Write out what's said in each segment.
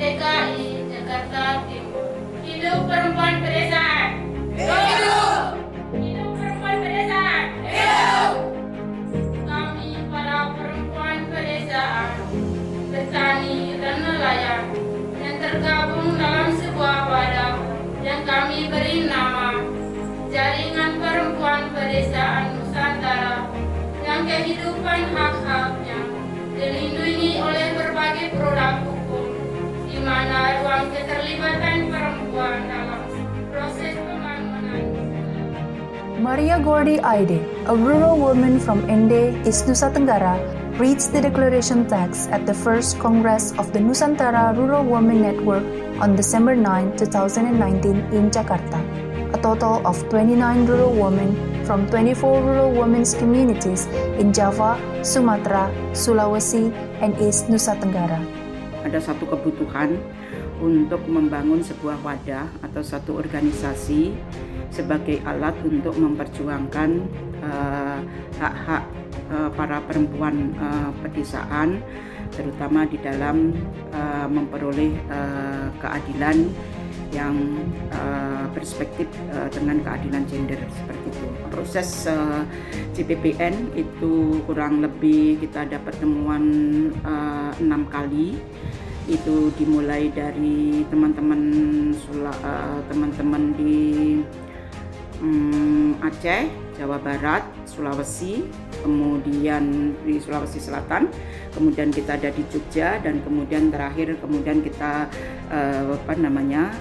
DKI Jakarta Timur. Hidup perempuan pedesaan. Hidup! Hidup perempuan pedesaan. Hidup! Kami para perempuan pedesaan, petani dan nelayan yang tergabung dalam sebuah wadah yang kami beri nama Jaringan Perempuan Pedesaan Nusantara, yang kehidupan hak-haknya dilindungi oleh berbagai produk hukum, di mana ruang keterlibatan perempuan dalam proses pembangunan. Maria Gordy Aide, a rural woman from Ende, East Nusa Tenggara, reads the declaration text at the first Congress of the Nusantara Rural Women Network on December 9, 2019 in Jakarta. A total of 29 rural women from 24 rural women's communities in Java, Sumatra, Sulawesi, and East Nusa Tenggara. Ada satu kebutuhan untuk membangun sebuah wadah atau satu organisasi sebagai alat untuk memperjuangkan hak-hak para perempuan pedesaan, terutama di dalam memperoleh keadilan yang berspektif dengan keadilan gender seperti itu. Proses CPPN itu kurang lebih kita ada pertemuan 6 kali. Itu dimulai dari teman-teman di Aceh, Jawa Barat, Sulawesi, kemudian di Sulawesi Selatan, kemudian kita ada di Jogja, dan kemudian terakhir kita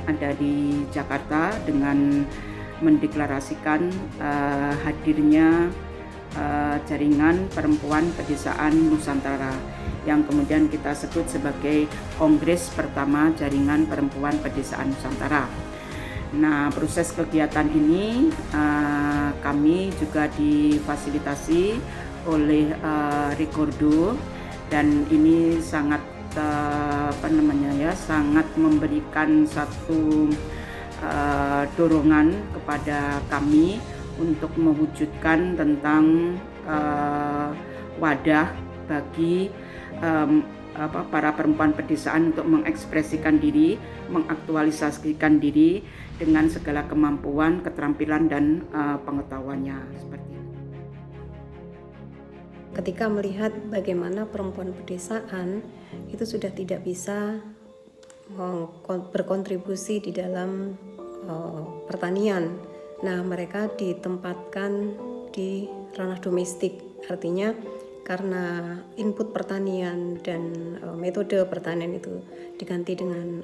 ada di Jakarta dengan mendeklarasikan hadirnya Jaringan Perempuan Pedesaan Nusantara yang kemudian kita sebut sebagai Kongres pertama Jaringan Perempuan Pedesaan Nusantara. Nah, proses kegiatan ini kami juga difasilitasi oleh Rekordo, dan ini sangat sangat memberikan satu dorongan kepada kami untuk mewujudkan tentang wadah bagi para perempuan pedesaan untuk mengekspresikan diri, mengaktualisasikan diri dengan segala kemampuan, keterampilan, dan pengetahuannya seperti itu. Ketika melihat bagaimana perempuan pedesaan itu sudah tidak bisa berkontribusi di dalam pertanian. Nah, mereka ditempatkan di ranah domestik, artinya karena input pertanian dan metode pertanian itu diganti dengan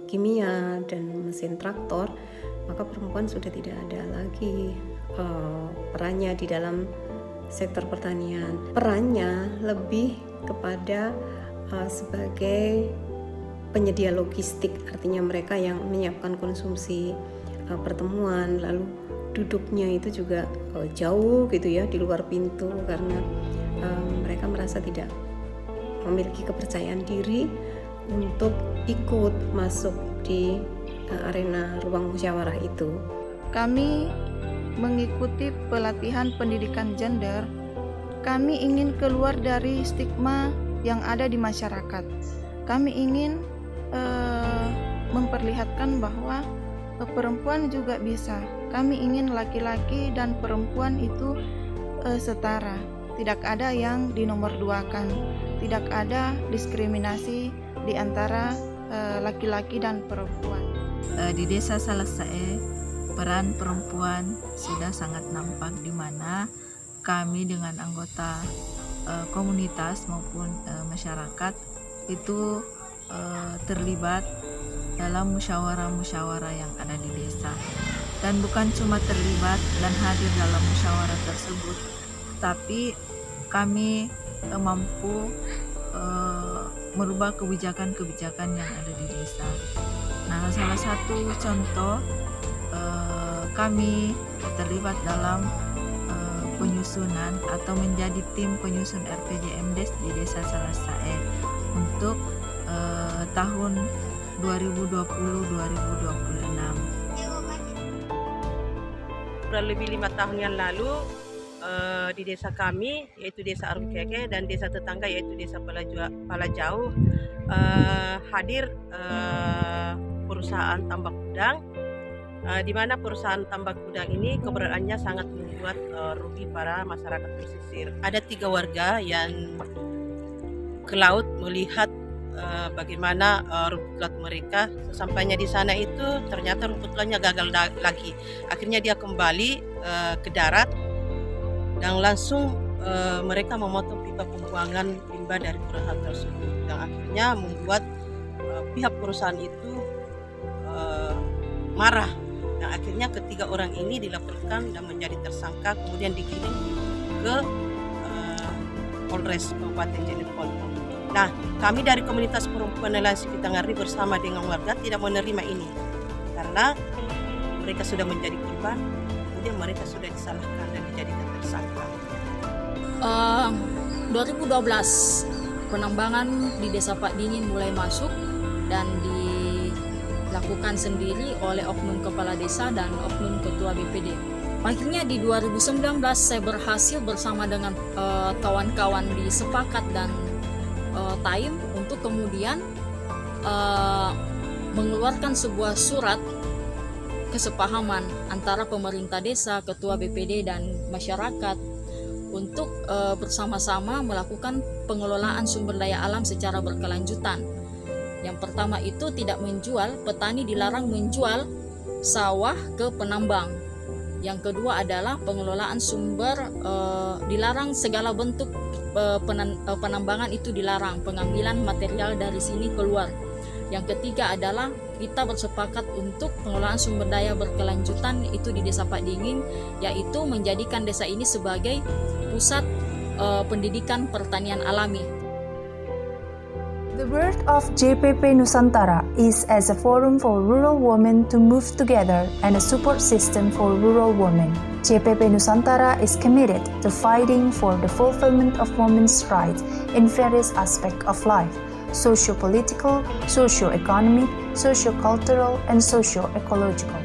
kimia dan mesin traktor, maka perempuan sudah tidak ada lagi perannya di dalam sektor pertanian. Perannya lebih kepada sebagai penyedia logistik, artinya mereka yang menyiapkan konsumsi pertemuan, lalu duduknya itu juga jauh gitu ya, di luar pintu, karena mereka merasa tidak memiliki kepercayaan diri untuk ikut masuk di arena ruang musyawarah itu. Kami mengikuti pelatihan pendidikan gender. Kami ingin keluar dari stigma yang ada di masyarakat. Kami ingin memperlihatkan bahwa perempuan juga bisa. Kami ingin laki-laki dan perempuan itu setara. Tidak ada yang dinomorduakan, tidak ada diskriminasi di antara laki-laki dan perempuan. Di Desa Salasae, peran perempuan sudah sangat nampak, di mana kami dengan anggota komunitas maupun masyarakat itu terlibat dalam musyawarah-musyawarah yang ada di desa. Dan bukan cuma terlibat dan hadir dalam musyawarah tersebut, tapi kami mampu merubah kebijakan-kebijakan yang ada di desa. Nah, salah satu contoh kami terlibat dalam penyusunan atau menjadi tim penyusun RPJMDes di Desa Salasae untuk tahun 2020-2026. Kurang lebih 5 tahun yang lalu di desa kami, yaitu Desa Arukeke, dan desa tetangga yaitu Desa Palajau, hadir perusahaan tambak udang, di mana perusahaan tambak udang ini keberadaannya sangat membuat rugi para masyarakat pesisir. Ada 3 warga yang ke laut melihat bagaimana rumput laut mereka. Sesampainya di sana itu ternyata rumput lautnya gagal lagi. Akhirnya dia kembali ke darat dan langsung mereka memotong pipa pembuangan limbah dari perusahaan tersebut, yang akhirnya membuat pihak perusahaan itu marah, dan akhirnya ketiga orang ini dilaporkan dan menjadi tersangka, kemudian dikirim ke Polres Kabupaten Cirebon. Nah, kami dari komunitas perempuan nelayan Sipitangari bersama dengan warga tidak menerima ini karena mereka sudah menjadi korban, kemudian mereka sudah disalahkan dan dijadikan tersangka. 2012 penambangan di Desa Pak Dingin mulai masuk dan dilakukan sendiri oleh oknum kepala desa dan oknum ketua BPD. Akhirnya di 2019 saya berhasil bersama dengan kawan-kawan di Sepakat dan Taim untuk kemudian mengeluarkan sebuah surat kesepahaman antara pemerintah desa, ketua BPD dan masyarakat untuk bersama-sama melakukan pengelolaan sumber daya alam secara berkelanjutan. Yang pertama itu tidak menjual, petani dilarang menjual sawah ke penambang. Yang kedua adalah pengelolaan sumber, dilarang segala bentuk penambangan itu dilarang, pengambilan material dari sini keluar. Yang ketiga adalah kita bersepakat untuk pengelolaan sumber daya berkelanjutan itu di Desa Pak Dingin, yaitu menjadikan desa ini sebagai pusat pendidikan pertanian alami. The birth of JPP Nusantara is as a forum for rural women to move together and a support system for rural women. JPP Nusantara is committed to fighting for the fulfillment of women's rights in various aspects of life: socio-political, socio-economic, socio-cultural, and socio-ecological.